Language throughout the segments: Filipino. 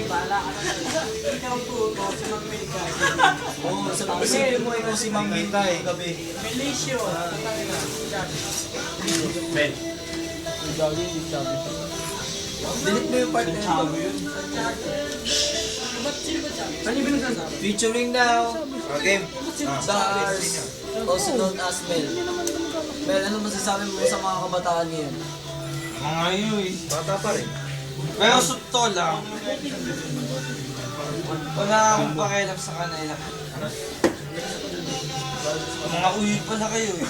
Bala ka na. Ikaw po, si Mang Mika. Oo, sa isipin mo ikaw si Mang Mika eh, gabi. Melisio. Ben. Delete mo yung part na yun. Ano yung binagsasabi? Featuring now, Game. Stars, also known as Mel. Mel, ano masasabi mo sa mga kabataan ngayon? Mga yun. Bata pa rin. Pero to lang. Wala akong pakialam sa kanila. Mga uwi pala kayo eh.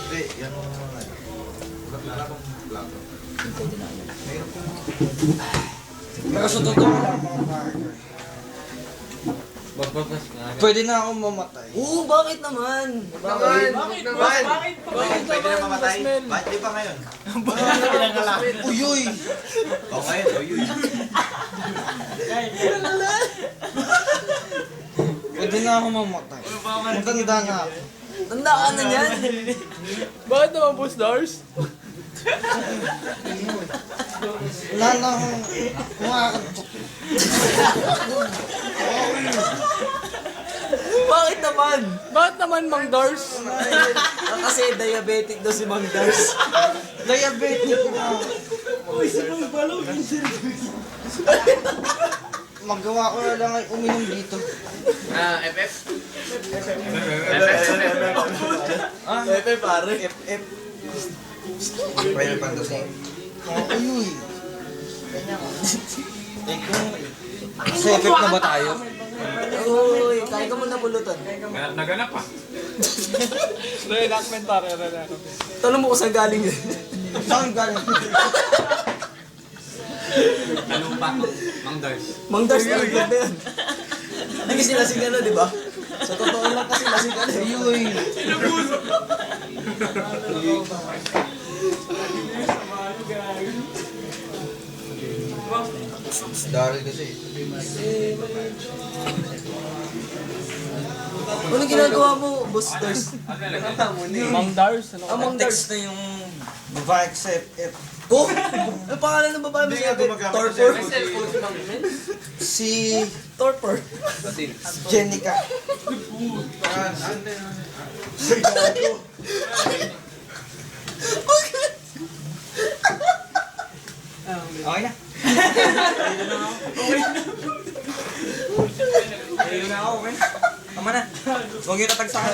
Hindi, yan mo mga wala bang vlog? Pero sa totoo lang, pwede na akong mamatay. Oo, bakit naman? Bakit? Bakit? Bakit? Bakit? Pwede na mamatay? Bakit di pa ngayon? Uyuy! O ngayon, o yun. Pwede na akong mamatay. Matanda na ako. Tanda ka na yan. Bakit naman po, Stars? Wala na akong kumakantok. Bakit naman? Bakit naman, Mang Dars? Kasi diabetic daw si Mang Dars. Diabetic na. Magawa ko na lang ay uminom dito. FF? Pepe pare. FF. Final Fantasy. Uyuy. Eh kung sa FF na ba tayo? Uy, kaya ka muna pulutan. Naganap pa. Reenactment pare, reenactment. Tanong mo kung saan galing yun. Saan galing? Talumpa. Mang Dars. Mang Dars na agad na yun. Hindi kasi lasing ano, di ba? Sa totoo lang kasi lasing ano. Uyuy. Daryl kasi. Ano ginagawa mo, Boss Dars? Mang Dars? Ano? Mang Dars. Text na yung babae sa FF. Oh! Ano pangalan ng babae mo Hindi sa nga Torpor? gumagamit Si Torpor. Jenica. Okay na. Ayun na ako, men. Tama na. Huwag yung tatagsakan.